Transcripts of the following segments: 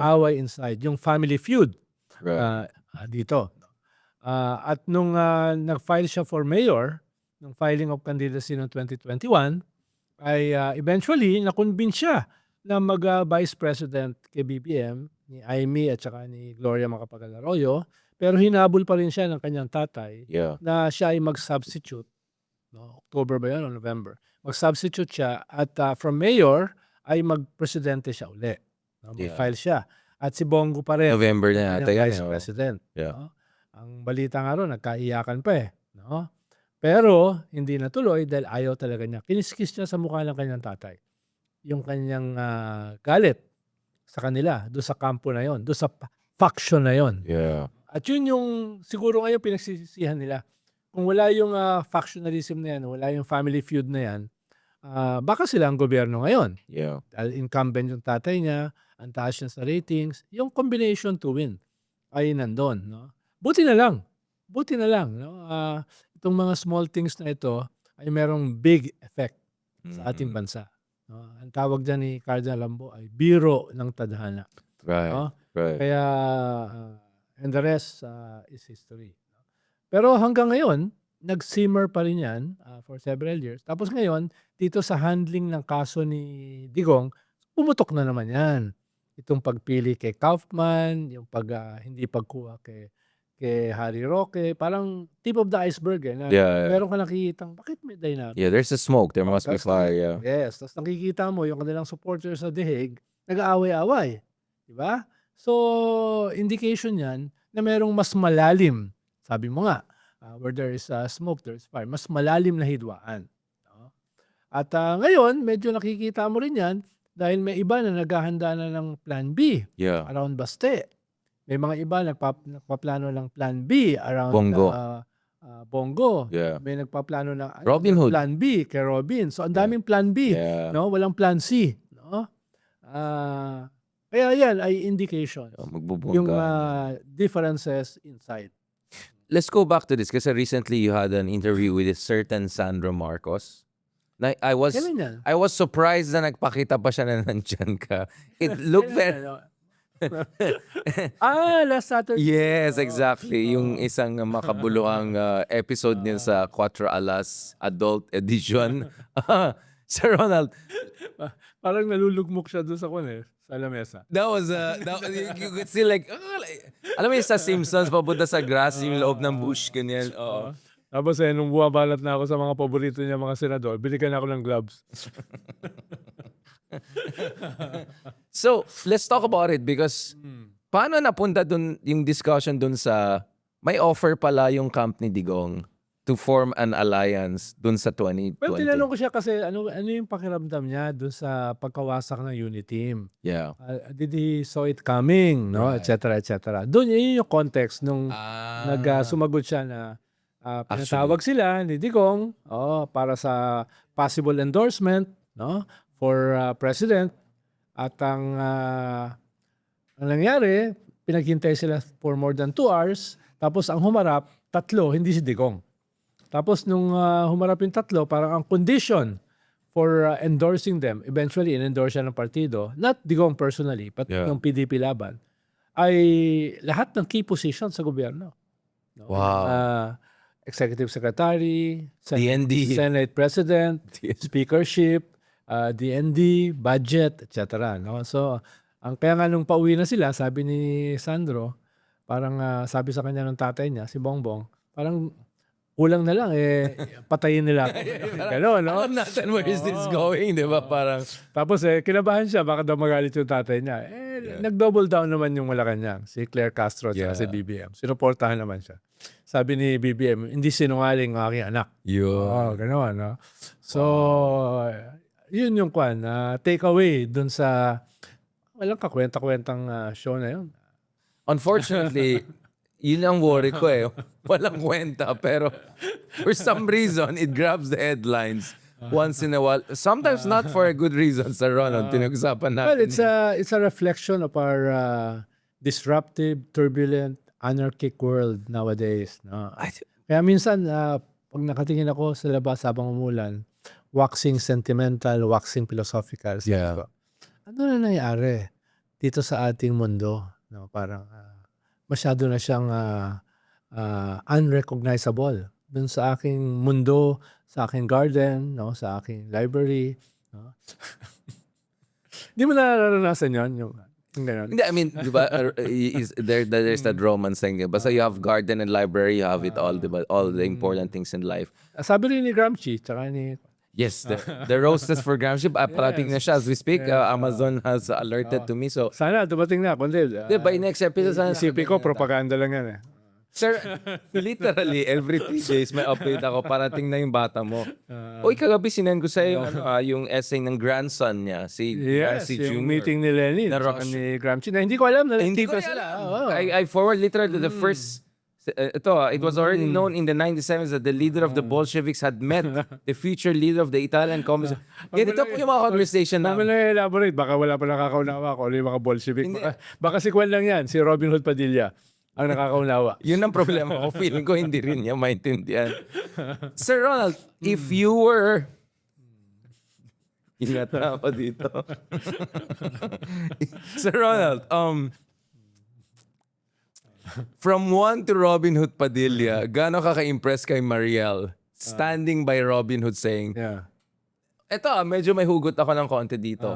away inside, yung family feud Right. dito. At nung nag-file siya for mayor, nung filing of candidacy noong 2021, ay eventually na-convince siya na mag-vice president kay BBM, ni Amy at saka ni Gloria Macapagal-Arroyo, pero hinabol pa rin siya ng kanyang tatay Yeah. na siya ay mag-substitute. No, October ba yun o November? Mag-substitute siya at from mayor ay mag-presidente siya uli. No, Yeah. mag-file siya. At si Bongo pa rin, November na ang yata kanyang yan. vice president. Yeah. No? Ang balita nga ron, nagkaiyakan pa eh. No? Pero hindi natuloy dahil ayaw talaga niya. Kiniskis niya sa mukha ng kanyang tatay yung kanyang galit sa kanila, doon sa kampo na yon, doon sa faction na yon. Yeah. At yun yung siguro ngayon pinagsisisihan nila. Kung wala yung factionalism na yan, wala yung family feud na yan, baka sila ang gobyerno ngayon. Yeah. Dahil incumbent yung tatay niya, ang taas niya sa ratings, yung combination to win ay nandun. No? Buti na lang. No? Itong mga small things na ito ay merong big effect sa ating bansa. No? Ang tawag dyan ni Cardinal Lambo ay biro ng tadhana. Right. No? Right. Kaya, and the rest is history. Pero hanggang ngayon, nag-simmer pa rin yan for several years. Tapos ngayon, dito sa handling ng kaso ni Digong, pumutok na naman yan. Itong pagpili kay Kaufman, yung hindi pagkuha kay Harry Roque, parang tip of the iceberg eh. Na Yeah. meron ka nakikitang, bakit may dynamic? Yeah, there's a smoke. There must be Tapos fire. Yeah. Yes, tapos nakikita mo yung kanilang supporters sa The Hague, nag-aaway-away. Diba? So, indication yan na merong mas malalim, sabi mo nga, where there is smoke, there is fire. Mas malalim na hidwaan. No? At ngayon, medyo nakikita mo rin yan dahil may iba na naghahanda na ng Plan B Yeah. around Baste. May mga iba nagpaplano ng Plan B around Bongo. Bongo. Yeah. May nagpaplano ng Robin Hood. Plan B kay Robin. So, ang daming Plan B. Yeah. No? Walang Plan C. No? Kaya yan ay indication. Magbubungga. Yung differences inside. Let's go back to this kasi recently you had an interview with a certain Sandro Marcos. I was Kailan yan? surprised na nagpakita pa siya na nandyan ka. It looked very... Last Saturday. Yes, exactly. Yung isang makabuluhang episode niya sa Cuatro Alas Adult Edition. Sir Ronald, Parang nalulugmok siya doon sa lamesa. that was you could see like, alam mo yung sa Simpsons, papunta sa grass, yung loob ng bush, ganyan. Oo. Tapos nung buwabalat na ako sa mga paborito niya mga senador, binigyan ako ng gloves. So, let's talk about it because paano napunta dun yung discussion dun sa may offer pala yung camp ni Digong to form an alliance dun sa 2020? Well, tinanong ko siya kasi ano yung pakiramdam niya doon sa pagkawasak ng unit team. Yeah. Did he saw it coming, no? Right. Et cetera. Doon yun yung context nung sumagot siya na pinatawag sila ni Digong para sa possible endorsement, no, for president. At ang nangyari, pinaghintay sila for more than 2 hours. Tapos ang humarap, 3, hindi si Digong. Tapos nung humarap yung 3, parang ang condition for endorsing them, eventually in-endorse siya ng partido, not Digong personally, but ng PDP laban, ay lahat ng key positions sa gobyerno. No? Wow. Executive Secretary, DND. Senate President, Speakership, DND, Budget, etc. No? So, kaya nga nung pauwi na sila, sabi ni Sandro, parang sabi sa kanya ng tatay niya, si Bongbong, parang kulang na lang, patayin nila ako. Gano'n, no? Alam natin where is this going, di ba? Parang... Tapos kinabahan siya, baka daw magalit yung tatay niya. Nag-double down naman yung Malacanang, si Claire Castro at si BBM. Sinuportahan naman siya. Sabi ni BBM, hindi sinungaling ang aking anak. Gano'n, no? So, yun yung take away dun sa walang kakwenta-kwentang show na yun. Unfortunately, yun ang worry ko eh. Walang kwenta, pero for some reason, it grabs the headlines once in a while. Sometimes not for a good reason, Sir Ronald. Pinag-usapan natin. Well, it's a reflection of our disruptive, turbulent, anarchic world nowadays. No? Kaya minsan, pag nakatingin ako sa labas habang umulan, waxing sentimental, waxing philosophical. Yeah. Ano na nangyari? dito sa ating mundo, no? Parang masyado na siyang unrecognizable dun sa aking mundo, sa aking garden, no? Sa aking library, no? Hindi mo nararanasan yun, yung gano'n? Hindi, I mean, di ba, there's that romance thing. Basta you have garden and library, you have it all, di ba? All the important things in life. Sabi rin ni Gramsci, tsaka ni... Yes, the roasters for Gramsci, parating na siya as we speak. Amazon has alerted to me. So, Sana dumating na, kundi. by next episode, sana Isipin ko, propaganda lang yan eh. Sir, literally, every 3 days may update ako, parating na yung bata mo. Uy, kagabi sinend ko sa'yo yung essay ng grandson niya, si Yes, Gramsci yung Jr. meeting ni Lenin, Na tsaka Rush. ni Gramsci, na hindi ko alam na Hindi ko nagkita rin sila. alam. Oo. I forward literally the first. It was already known in the 97s that the leader of the Bolsheviks had met the future leader of the Italian Communist. Ganito po yung mga conversation Namin namin. na elaborate, baka wala pa nakakaunawa ko, ano yung mga Bolshevik. Baka si Kwan lang yan, si Robin Hood Padilla, ang nakakaunawa. Yun ang problema ko. Feeling ko hindi rin niya maintindihan. Sir Ronald, if you were... Ingat na ako dito. Sir Ronald, from 1 to Robin Hood Padilla, gaano ka ka-impress kay Mariel standing by Robin Hood saying, Yeah. eto medyo may hugot ako ng konti dito.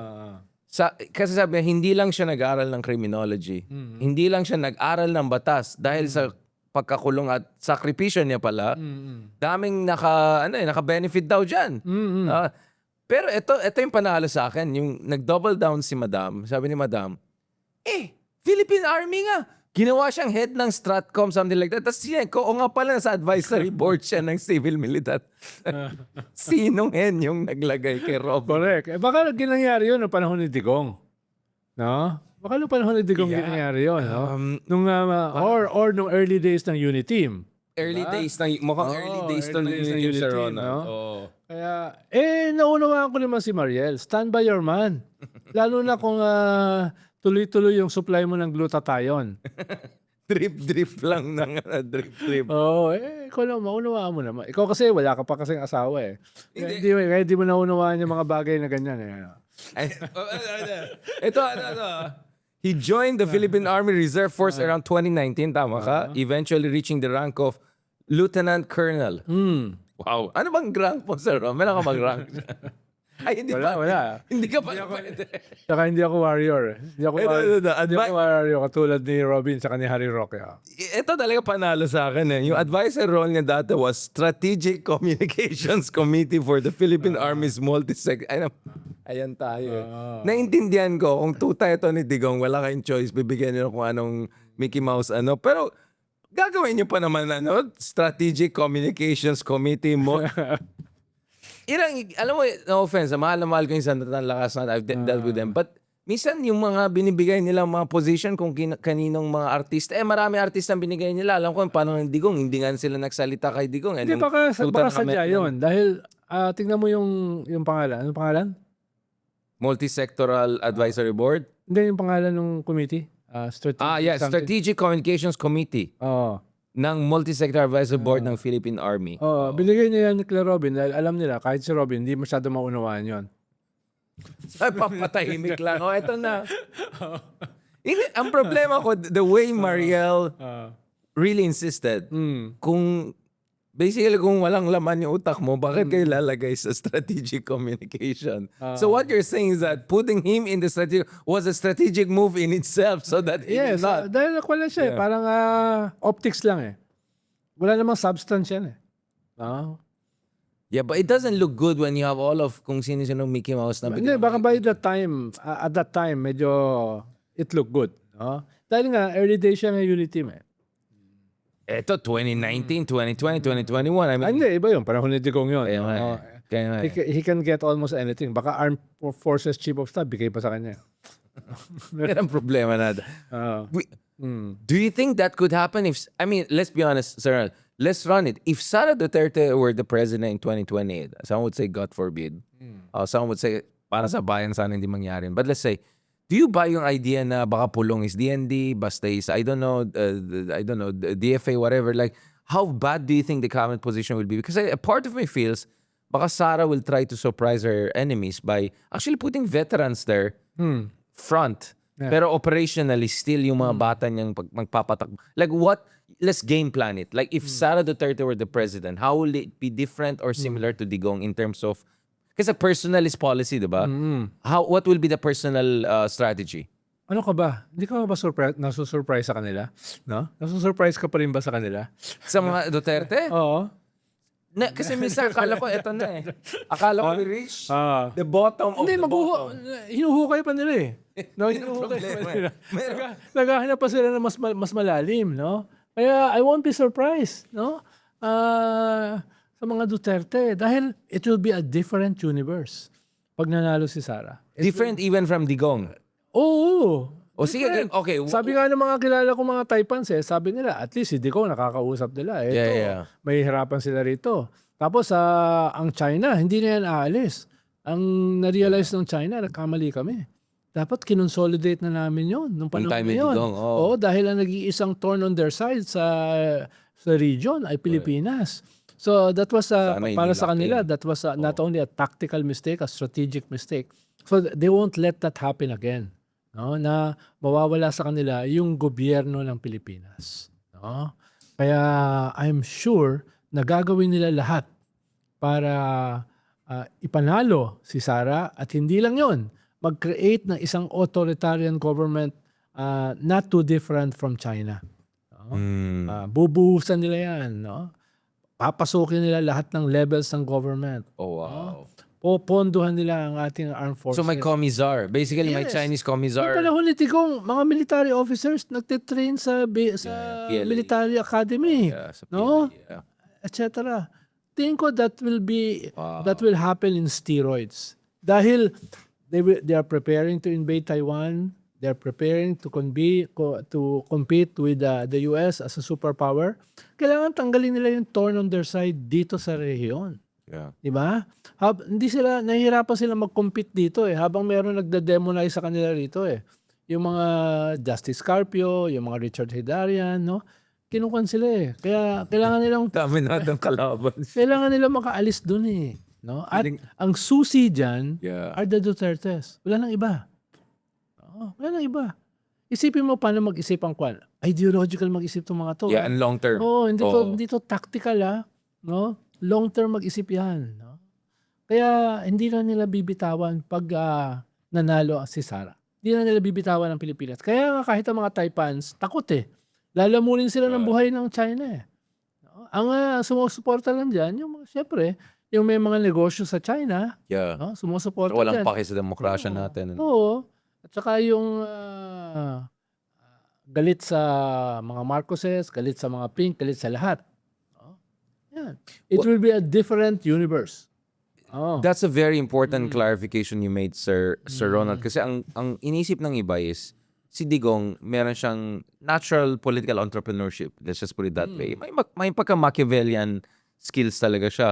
Kasi sabi niya, hindi lang siya nag-aral ng criminology. Hindi lang siya nag-aral ng batas dahil sa pagkakulong at sakripisyo niya pala. Daming naka-benefit daw dyan. Pero ito yung panalo sa akin. Yung nag-double down si Madam. Sabi ni Madam, Philippine Army nga. Ginawa siyang head ng Stratcom, something like that. Tapos ko, nga pala, nasa advisory board siya ng civil militar. Sinong hen yung naglagay kay Rob? Correct. Baka ginangyari yun noong panahon ni Digong. No? Baka noong panahon ni Digong ginangyari yun. No? Nung, or nung early days ng Uniteam. Early days ng, mukhang early days ng Unity, Sir Ronald. no? Oo. Kaya, naunawaan ko naman si Mariel. Stand by your man. Lalo na kung tuloy-tuloy yung supply mo ng glutathione. Drip lang ng drip. Oo, ikaw lang, maunawaan mo naman. Ikaw kasi, wala ka pa kasing asawa eh. Kaya hindi mo naunawaan yung mga bagay na ganyan eh. Ito. He joined the Philippine Army Reserve Force around 2019, tama ka? Eventually reaching the rank of Lieutenant Colonel. Wow. Ano bang rank mo, sir? Meron ka mag-rank? Ay, hindi Wala, pa. wala. Hindi ka pa. Pwede. Saka hindi ako warrior. Hindi ako warrior katulad ni Robin saka ni Harry Roque. Ito talaga panalo sa akin eh. Yung advisor role niya dati was Strategic Communications Committee for the Philippine Army's multi-sect. Ayan tayo eh. Naintindihan ko, kung tuta ito ni Digong, wala kayong choice, bibigyan niyo kung anong Mickey Mouse ano. Pero gagawin niyo pa naman Strategic Communications Committee mo. Alam mo, no offense, mahal na mahal ko yung Sandatan Lakas na I've dealt with them. But minsan yung mga binibigay nila mga position kung kaninong mga artista, marami artista ang binigay nila. Alam ko yung paano ng Digong, hindi nga sila nagsalita kay Digong. Hindi, baka sadya yun. Dahil, tingnan mo yung pangalan. Anong pangalan? Multi-sectoral Advisory Board? Hindi, yung pangalan ng committee. Strategic Communications Committee. Oo. Ng Multi-Sector Advisory Board ng Philippine Army. Binigay niya yan kay Robin dahil alam nila, kahit si Robin, hindi masyado maunawaan yun. Papatahimik lang. Eto na. Ang problema ko, the way Mariel really insisted, kung walang laman yung utak mo, bakit kayo lalagay sa strategic communication? So what you're saying is that putting him in the strategic was a strategic move in itself so that he Yes, did not. dahil wala siya eh. Parang optics lang eh. Wala namang substance yan eh. Yeah, but it doesn't look good when you have all of kung sino-sino Mickey Mouse na Hindi, baka by that time, at that time, medyo it looked good. No? Dahil nga, early days siya ng Unity eh. Ito, 2019, 2020, 2021. I mean, Hindi, iba yun. Panahon ni Digong yun. He can get almost anything. Baka Armed Forces Chief of Staff, bigay pa sa kanya. yan ang problema natin. Do you think that could happen if, let's be honest, Sir, let's run it. If Sara Duterte were the president in 2028, some would say, God forbid. Some would say, para sa bayan sana hindi mangyari. But let's say, do you buy yung idea na baka pulong is DND, basta is, I don't know, the DFA, whatever, like, how bad do you think the current position will be? Because a part of me feels, baka Sara will try to surprise her enemies by actually putting veterans there front Yeah. Pero operationally, still yung mga bata niyang magpapatakbo. Like what, let's game plan it. Like if Sara Duterte were the president, how will it be different or similar to Digong in terms of, kasi personal is policy, di ba? What will be the personal strategy? Ano ka ba? Hindi ka ba nasusurprise sa kanila? No? Nasusurprise ka pa rin ba sa kanila? Sa mga Duterte? Oo. Kasi minsan akala ko eto na eh. Akala ko we reach the bottom of Hindi, the bottom. hinuhukay pa nila eh. No, hinuhukay pa nila. Naghahanap pa sila ng mas malalim, no? Kaya I won't be surprised, no? Sa mga Duterte. Dahil it will be a different universe pag nanalo si Sara. Different even from Digong. Oo. O sige, different. okay. Sabi nga ng mga kilala kong mga Taipans sabi nila, at least hindi ko nakakausap nila. Ito, Yeah. may hirapan sila rito. Tapos ang China, hindi na yan aalis. Ang na-realize ng China, nagkamali kami. Dapat kinonsolidate na namin yun nung panahon time na ni yun. Digong, Oo, dahil ang nag-iisang thorn on their side sa region ay Pilipinas. So that was Sana para hindi sa kanila, laki. that was not only a tactical mistake, a strategic mistake. So they won't let that happen again. No, na mawawala sa kanila yung gobyerno ng Pilipinas, no? Kaya I'm sure na gagawin nila lahat para ipanalo si Sara, at hindi lang 'yon, mag-create ng isang authoritarian government not too different from China. No? Bubuhusan nila 'yan, no? Papasukin nila lahat ng levels ng government. Oh, wow. Popondohan nila ang ating armed forces. So may commissar. Basically, may Yes. Chinese Noong commissar. panahon ni Tigong, mga military officers nagtitrain sa PLA. military academy, Yeah, sa no? PLA, yeah. etc. Tingin ko that will happen in steroids. Dahil they are preparing to invade Taiwan, they are preparing to compete with the US as a superpower. Kailangan tanggalin nila yung thorn on their side dito sa rehiyon. Yeah. Di ba? Nahihirapan sila mag-compete dito habang meron nagda-demonize sa kanila rito Yung mga Justice Carpio, yung mga Richard Hidarian, no? Kinukuhan sila Kaya kailangan nilang Dami na ng kalaban. kailangan nilang makaalis dun no? At ang susi diyan Yeah. are the Dutertes. Wala nang iba. Wala nang iba. Isipin mo paano mag-isip ang kwan. Ideological mag-isip tong mga to. Yeah, and long term. Hindi to tactical no? Long term mag-isip yan, no? Kaya hindi na nila bibitawan pag nanalo si Sara. Hindi na nila bibitawan ng Pilipinas. Kaya nga kahit ang mga Taipans, takot Lalamunin sila ng buhay ng China No? Ang sumusuporta lang dyan, syempre, yung may mga negosyo sa China, Yeah. no? Sumusuporta Walang dyan. paki sa demokrasya natin. Oo. At saka yung galit sa mga Marcoses, galit sa mga Pink, galit sa lahat. Yan. It will be a different universe. That's a very important clarification you made, Sir Ronald. Kasi ang inisip ng iba is, si Digong, meron siyang natural political entrepreneurship. Let's just put it that way. May pagka-Machiavellian skills talaga siya.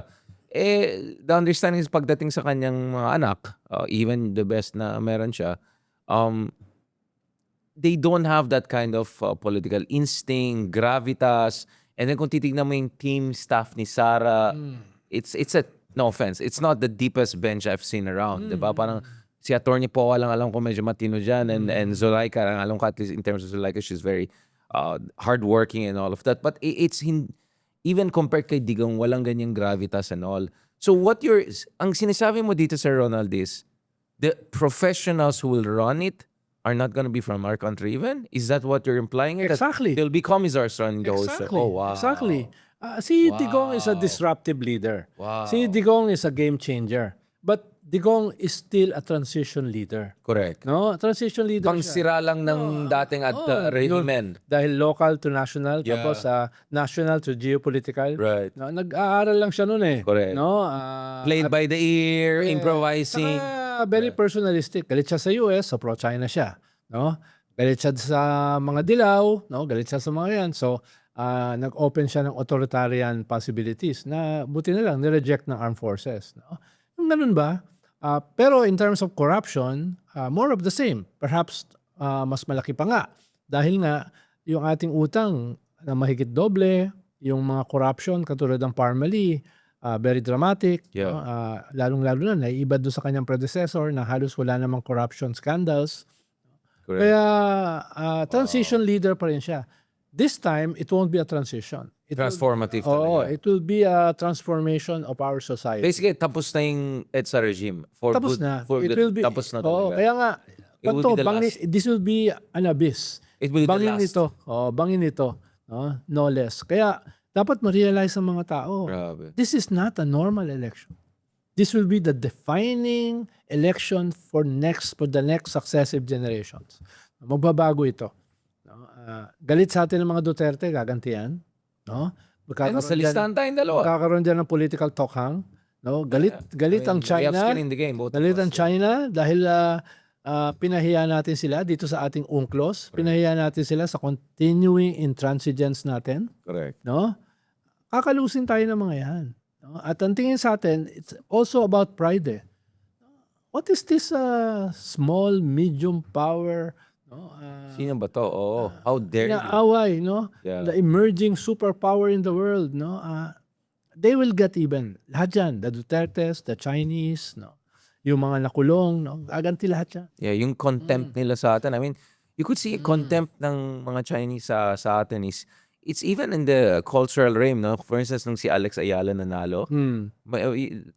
The understanding is pagdating sa kanyang mga anak, even the best na meron siya, they don't have that kind of political instinct, gravitas. And then kung titignan mo yung team staff ni Sara, it's a, no offense, it's not the deepest bench I've seen around. Diba? Parang si Attorney Poa lang alam ko medyo matino dyan, and Zulaika, alam ko at least in terms of Zulaika, she's very hardworking and all of that. But even compared kay Digong, walang ganyang gravitas and all. So ang sinasabi mo dito, Sir Ronald, is the professionals who will run it are not going to be from our country even? Is that what you're implying? Exactly. That there'll be commissars running the whole show? Exactly. Oh, wow. Exactly. Si Digong is a disruptive leader. Wow. Si Digong is a game changer. But Digong is still a transition leader. Correct. No? Transition leader siya. Pangsira lang ng dating regimen. Dahil local to national, Yeah. tapos national to geopolitical. Right. No, nag-aaral lang siya noon Correct. No? Played by the ear, improvising. Very personalistic. Galit siya sa US, so pro-China siya. No? Galit siya sa mga dilaw, no? Galit siya sa mga yan. So, nag-open siya ng authoritarian possibilities na buti na lang, nireject ng armed forces. No? Yung ganun ba? Pero in terms of corruption, more of the same. Perhaps mas malaki pa nga. Dahil nga, yung ating utang na mahigit doble, yung mga corruption katulad ng Parmali, very dramatic. Yeah. No? Lalong-lalo na, naiiba doon sa kanyang predecessor na halos wala namang corruption scandals. Correct. Kaya transition leader pa rin siya. This time, it won't be a transition. Transformative Oo, talaga. it will be a transformation of our society. Basically, tapos na yung EDSA regime. For Tapos good, na. for It good, will be, tapos na oo, talaga. kaya nga, It will to, be the last. this will be an abyss. It will be the Bangin last. nito. Oh, bangin nito. No less. Kaya, dapat ma-realize ng mga tao, Grabe. this is not a normal election. This will be the defining election for the next successive generations. Magbabago ito. No? Galit sa atin ng mga Duterte, gagantihan. No? Ano, sa listahan tayong dalawa. Magkakaroon dyan ng political tokhang. No? Galit ang We have China. skin in the game, both of Galit us. ang China dahil pinahiya natin sila dito sa ating UNCLOS. Pinahiya natin sila sa continuing intransigence natin. Correct. No? Kakalusin tayo ng mga yan. No? At ang tingin sa atin, it's also about pride. What is this small, medium power? No? Sino ba to? Oo. How dare you? Inaaway, no? Yeah. The emerging superpower in the world, no? They will get even. Lahat yan. The Dutertes, the Chinese, no? Yung mga nakulong, no? Gaganti lahat yan. Yeah, yung contempt nila sa atin. I mean, you could see contempt ng mga Chinese sa atin is, it's even in the cultural realm, no? For instance, nung si Alex Ayala nanalo,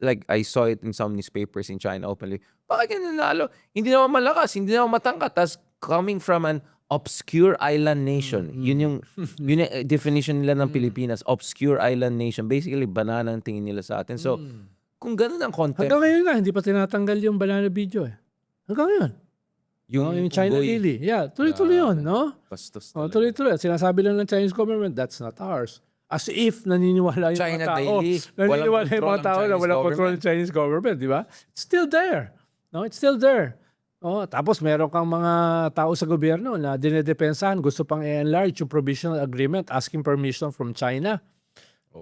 like, I saw it in some newspapers in China openly. Bakit yan nanalo? Hindi naman malakas, hindi naman matangkat. Tas coming from an obscure island nation. Yun yung definition nila ng Pilipinas. Obscure island nation. Basically, banana ang tingin nila sa atin. So, kung ganun ang contempt, Hanggang ngayon nga, hindi pa tinatanggal yung banana video eh. Hanggang ngayon. Yung China unggoy, Lily. Yeah, tuloy-tuloy yun, no? bastos Oh, talaga. tuloy-tuloy. Sinasabi lang ng Chinese government, that's not ours. As if naniniwala yung China mga tao. Daily, Naniniwala walang yung mga control tao ang na walang Chinese control ng Chinese government, di ba? It's still there. No, it's still there. Oh, tapos meron kang mga tao sa gobyerno na dinedepensahan, gusto pang i-enlarge yung provisional agreement asking permission from China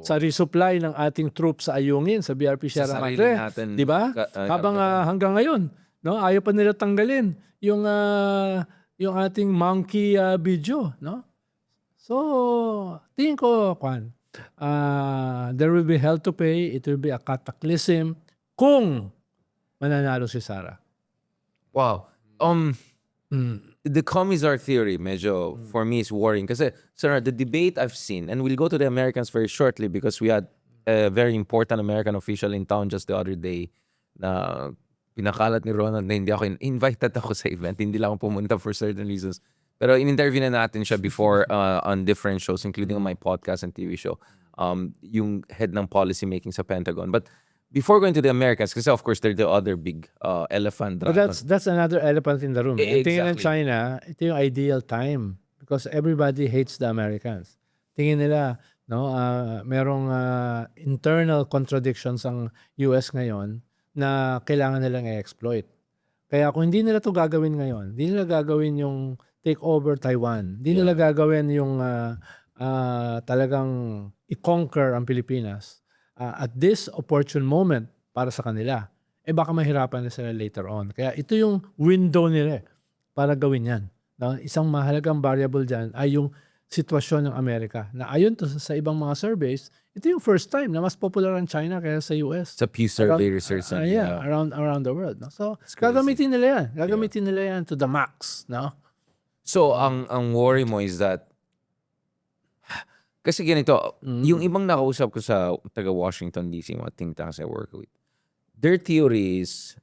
sa resupply ng ating troops sa Ayungin, sa BRP Sierra sarili Madre. natin, Di ba? Habang hanggang ngayon, no, ayaw pa nila tanggalin yung ating monkey video, no? So, tingin ko, Kwan, there will be hell to pay. It will be a cataclysm kung mananalo si Sara. Wow. The commissar theory, medyo, for me, is worrying. Kasi, sir, the debate I've seen, and we'll go to the Americans very shortly because we had a very important American official in town just the other day na pinakalat ni Ronald na hindi ako invited ako sa event. Hindi lang ako pumunta for certain reasons. Pero in-interview na natin siya before on different shows, including on my podcast and TV show. Yung head ng policy making sa Pentagon. But before going to the Americans, kasi of course they're the other big elephant. But that's another elephant in the room. Tingin ng Exactly. China, ito yung ideal time because everybody hates the Americans. Tingin nila, no, merong internal contradictions ang US ngayon na kailangan nilang i-exploit. Kaya kung hindi nila to gagawin ngayon, hindi nila gagawin yung take over Taiwan. Hindi nila gagawin yung talagang i-conquer ang Pilipinas at this opportune moment para sa kanila. Baka mahirapan na sila later on. Kaya ito yung window nila para gawin yan. No? Isang mahalagang variable dyan ay yung sitwasyon ng Amerika. Na ayon to sa ibang mga surveys, ito yung first time na mas popular ang China kaysa sa US. Sa Pew Survey research. Around the world. No? So, crazy. gagamitin nila yan. Gagamitin nila yan to the max. No? So, ang worry mo is that kasi ganito, yung ibang nakausap ko sa taga Washington DC, mga think tanks I work with, their theory is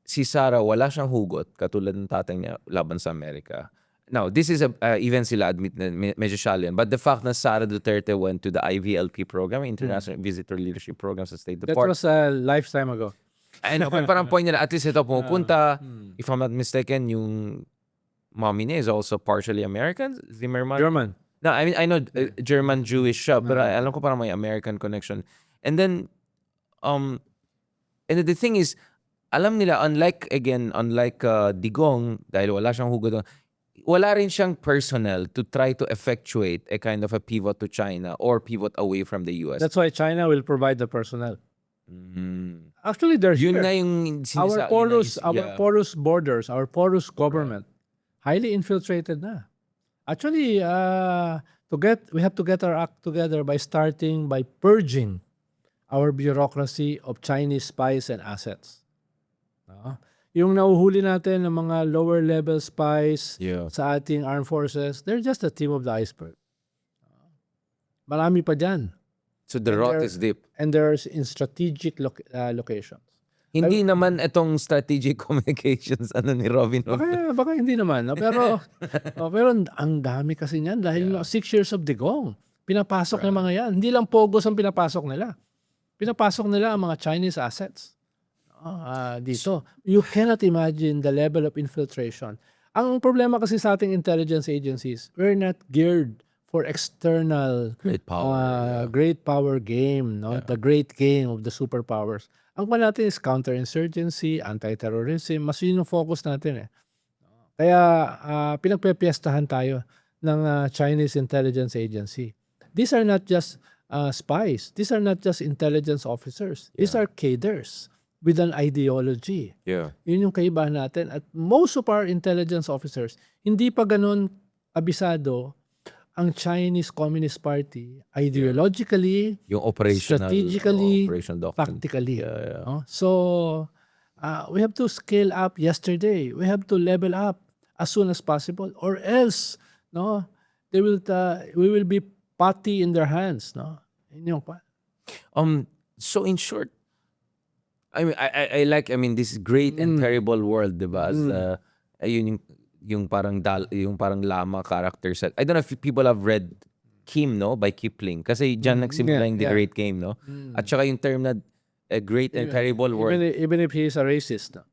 si Sara wala siyang hugot katulad ng tatay niya laban sa Amerika. Now, this is even sila admit na medyo shallow yan. But the fact na Sara Duterte went to the IVLP program, International Visitor Leadership Program sa State That Department. was a lifetime ago. Ano, parang point nila, at least ito pumupunta. If I'm not mistaken, yung mommy niya is also partially American. Zimmerman. German. No, I mean, I know German Jewish siya, but alam ko parang may American connection. And then, and the thing is, alam nila, unlike Digong, dahil wala siyang hugot doon, wala rin siyang personnel to try to effectuate a kind of a pivot to China or pivot away from the US. That's why China will provide the personnel. Actually, they're Yun here. na yung Our porous borders, our porous government, highly infiltrated na. Actually, we have to get our act together by starting by purging our bureaucracy of Chinese spies and assets. Yung nauhuli natin ng mga lower level spies Yeah. sa ating armed forces, they're just the tip of the iceberg. Marami pa dyan. So the And rot they're- is deep. And there's in strategic locations. Hindi naman itong strategic communications ni Robin Hood. Baka hindi naman. No? Pero, pero ang dami kasi niyan dahil 6 years of digong. Pinapasok ng mga yan. Hindi lang pogos ang pinapasok nila. Pinapasok nila ang mga Chinese assets. Dito. You cannot imagine the level of infiltration. Ang problema kasi sa ating intelligence agencies, we're not geared for external Great power. great power game, no? The great game of the superpowers. Ang pa natin is counterinsurgency, anti-terrorism, mas yun yung focus natin eh. Kaya pinagpepiestahan tayo ng Chinese intelligence agency. These are not just spies. These are not just intelligence officers. These are cadres with an ideology. Yeah. Yun yung kaibahan natin. At most of our intelligence officers, hindi pa ganun abisado ang Chinese Communist Party ideologically, Yung operational, strategically, operational doctrine. practically. No? So, we have to scale up yesterday. We have to level up as soon as possible, or else, no, we will be putty in their hands, no. Yun yung So in short, I mean, I like, I mean, this great and terrible world, diba? As, ayun yung parang lama character set. I don't know if people have read Kim, no? By Kipling. Kasi dyan nagsimula yung The Great Game, no? At saka yung term na a great and terrible world. even if he is a racist, no.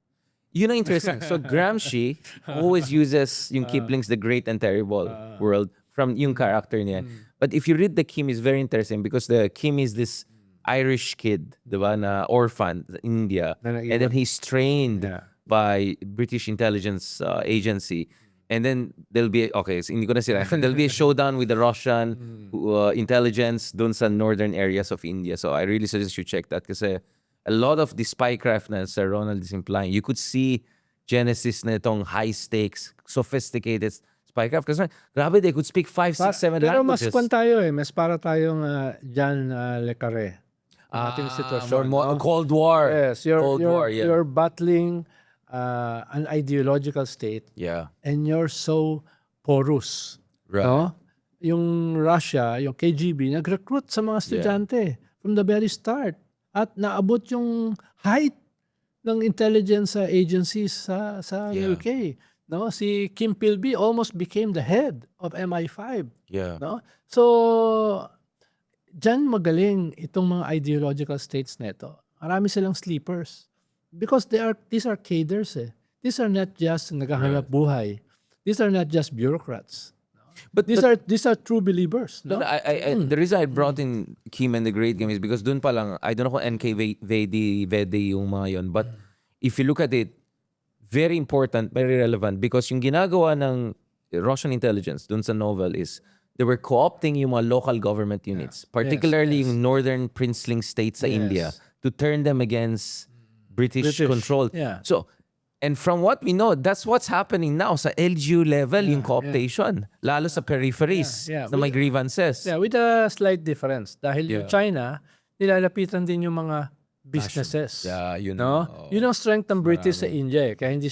Yun ang interesting. So Gramsci always uses yung Kipling's The Great and Terrible World from yung character niya. But if you read the Kim, it's very interesting because the Kim is this Irish kid, diba, na orphan in India. Na naiwan. And then he's trained Yeah. by British intelligence agency. And then there'll be, okay, so hindi ko na sila. There'll be a showdown with the Russian intelligence dun sa northern areas of India. So I really suggest you check that kasi a lot of the spycraft na Sir Ronald is implying, you could see genesis na itong high stakes, sophisticated spycraft. Kasi grabe, they could speak 5, 6, 7 Pero mas languages. kwan tayo eh. Mas para tayong John Le Carre. Ang ating sitwasyon. more no? Cold War. Yes, Cold War, yeah. you're battling an ideological state Yeah. and you're so porous. Right. No? Yung Russia, yung KGB, nag-recruit sa mga estudyante from the very start. At naabot yung height ng intelligence agencies sa Yeah. UK. No? Si Kim Philby almost became the head of MI5. Yeah. No? So, dyan magaling itong mga ideological states neto. Marami silang sleepers. Because these are cadres eh. These are not just naghahanap buhay. These are not just bureaucrats. But These are true believers. No? the reason I brought in Kim and the Great Game is because dun pa lang, I don't know kung NK Vedi yung mga yun, but if you look at it, very important, very relevant because yung ginagawa ng Russian intelligence dun sa novel is they were co-opting yung mga local government units, particularly yung northern princeling states sa India, to turn them against British control. Yeah. So, and from what we know, that's what's happening now sa LGU level, yung co-optation. Lalo sa peripheries Yeah, yeah. na may grievances. Yeah, with a slight difference. Dahil yung China, nilalapitan din yung mga businesses. Yeah, yun. No? Yun ang strength ng British sa India eh. Kaya hindi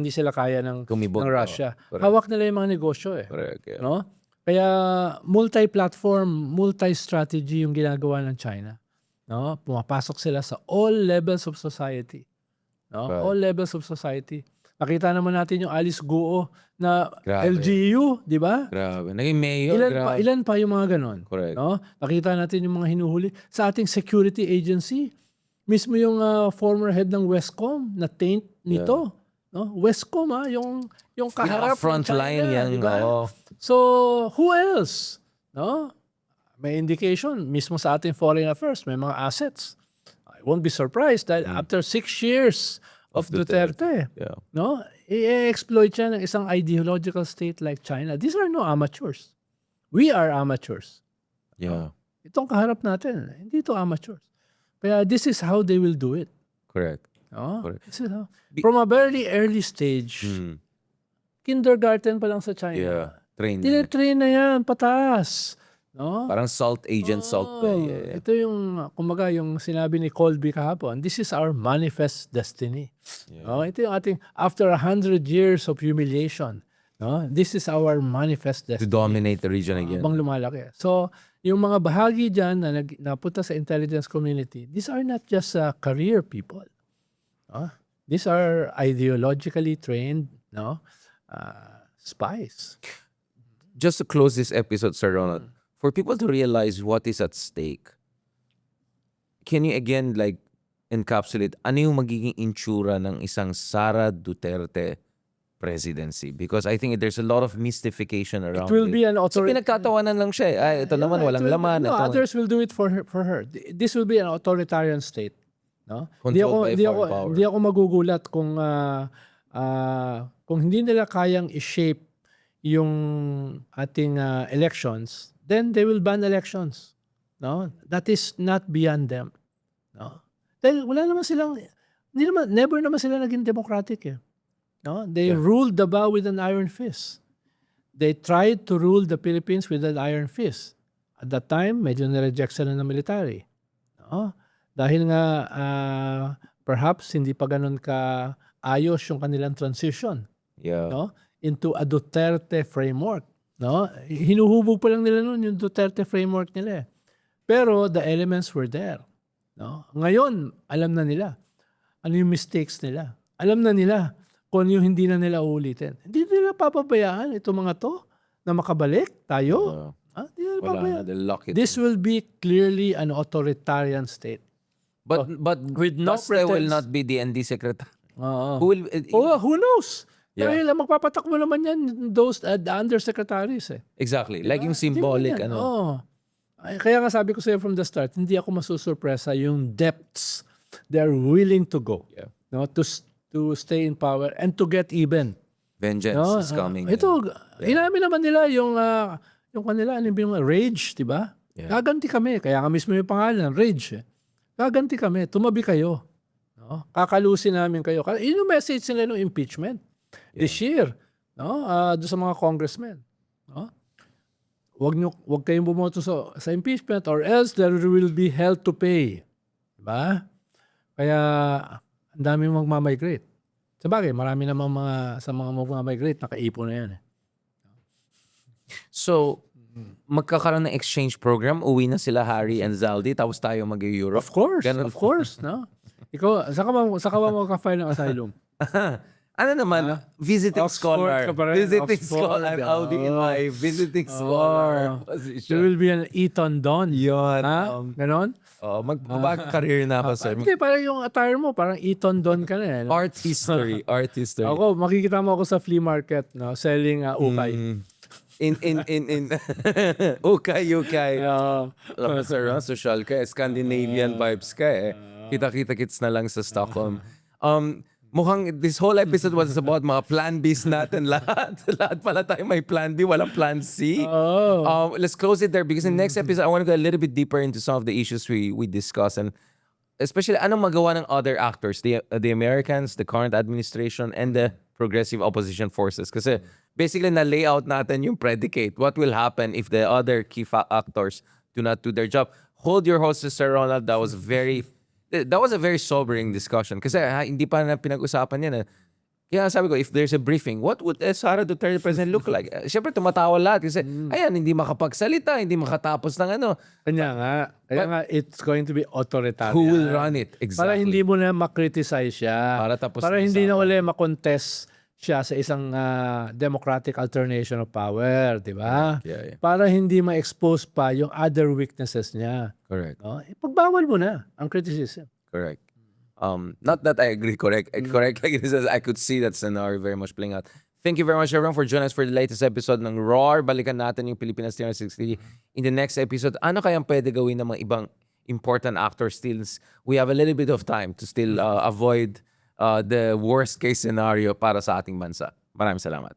sila kaya ng Kumibog, Russia. correct. Hawak nila yung mga negosyo eh. Correct, yeah. No? Kaya multi-platform, multi-strategy yung ginagawa ng China. No? Pumapasok sila sa all levels of society. No? Right. All levels of society. Nakita naman natin yung Alice Guo na Grabe. LGU, di ba? Grabe. Naging mayor, grabe. Ilan pa yung mga ganon. Correct. No? Nakita natin yung mga hinuhuli sa ating security agency. Mismo yung former head ng Westcom na taint nito. No? Westcom yung kaharap ng Frontline China, yan. di ba? Oo. So, who else? No? May indication mismo sa ating foreign affairs, may mga assets. I won't be surprised dahil after 6 years of Duterte, Yeah. no? I-exploit siya ng isang ideological state like China. These are no amateurs. We are amateurs. Yeah. Itong kaharap natin, hindi ito amateurs. Kaya this is how they will do it. Correct. No? Correct. This is how. From a very early stage, kindergarten pa lang sa China. Yeah. Train. Tine-train na yan, pataas. No? Parang salt agent, salt pa. Oh, Yeah. ito yung, kumbaga, yung sinabi ni Colby kahapon, this is our manifest destiny. No? Ito yung ating, after 100 years of humiliation, no? This is our manifest To destiny. dominate the region again. Habang lumalaki. So, yung mga bahagi dyan na napunta sa intelligence community, these are not just career people. No? These are ideologically trained, no, spies. Just to close this episode, Sir Ronald, for people to realize what is at stake, can you again like encapsulate ano yung magiging insura ng isang Sara Duterte presidency? Because I think there's a lot of mystification around It will be an So pinagkatawanan lang siya. Ay, ito naman, walang laman. No, ito- others will do it for her. This will be an authoritarian state. No? Controlled by foreign power. Hindi ako magugulat kung hindi nila kayang i-shape yung ating elections, then they will ban elections. No? That is not beyond them. No? Dahil wala naman silang, never naman sila naging democratic eh. No? They ruled Davao with an iron fist. They tried to rule the Philippines with an iron fist. At that time, medyo nireject sila ng military. No? Dahil nga, perhaps hindi pa ganun ka ayos yung kanilang transition, Yeah. no, into a Duterte framework. No? Hinuhubog pa lang nila noon yung Duterte framework nila. Pero the elements were there. No? Ngayon, alam na nila ano yung mistakes nila. Alam na nila kung yung hindi na nila uulitin. Hindi nila papabayaan itong mga to na makabalik tayo. Hindi nila Wala papabayaan. na, they lock it. This will be clearly an authoritarian state. But with no Basta will pretense. not be the ND secretary. Oo. Who will, Who knows? Yeah. Dahil magpapatakbo naman yan those the undersecretaries eh. exactly. Like yung Hindi symbolic, mo yan. ano. Oo. Ay, kaya nga sabi ko sa'yo from the start, hindi ako masusurpresa yung depths they're willing to go. Yeah. No, to stay in power and to get even. Vengeance No? is coming. Ito, inamin naman nila yung kanila, ano yung rage, di ba? Yeah. Gaganti kami. Kaya nga mismo yung pangalan, rage. Gaganti kami. Tumabi kayo. No? Kakalusin namin kayo. Yun yung message nila ng impeachment. This year. No? Doon sa mga congressmen. No? Wag kayong bumoto sa impeachment or else there will be hell to pay. Diba? Kaya ang dami magmamigrate. Sabagay, marami namang sa mga magmamigrate, nakaipon na yan. So, magkakaroon ng exchange program, uwi na sila Harry and Zaldi, tapos tayo mag-Europe. Of course, Ganun. of course. No? Ikaw, saka ba magka-file ng asylum? Ano naman, visiting Oxford scholar. ka pa rin, Visiting Oxford. scholar. I'll be in my visiting scholar There position. will be an Eton Don. Yun. Ha? Ganon? Mag-career na ako, sir. Hindi, parang yung attire mo, parang Eton Don ka na. Eh, no? Art history. Art history. Ako, makikita mo ako sa flea market, no? Selling ukay. In ukay. Alam mo, sir, social ka, Scandinavian vibes ka eh. Kita-kita-kits na lang sa Stockholm. Mukhang this whole episode was about mga plan B's natin lahat. Lahat pala tayo may plan B, walang plan C. Let's close it there because in the next episode, I want to go a little bit deeper into some of the issues we discuss and especially anong magawa ng other actors, the Americans, the current administration, and the progressive opposition forces. Kasi basically na-lay out natin yung predicate. What will happen if the other key actors do not do their job? Hold your horses, Sir Ronald. That was a very sobering discussion. Kasi hindi pa na pinag-usapan yan. Kaya sabi ko, if there's a briefing, what would Sara Duterte president look like? Siyempre, tumatawa lahat. Kasi, ayan, hindi makapagsalita, hindi makatapos ng ano. Kaya nga, it's going to be authoritarian. Who will run it? Exactly. Para hindi mo na makriticize siya. Para hindi na uli makontest siya sa isang democratic alternation of power, di ba? Yeah. Para hindi ma-expose pa yung other weaknesses niya. Correct. No? Pagbawal mo na ang criticism. Correct. Not that I agree, correct. Correct. Like it says, I could see that scenario very much playing out. Thank you very much, everyone, for joining us for the latest episode ng Roar. Balikan natin yung Pilipinas 360. In the next episode, ano kayang pwede gawin ng mga ibang important actors still? We have a little bit of time to still avoid the worst case scenario para sa ating bansa. Maraming salamat.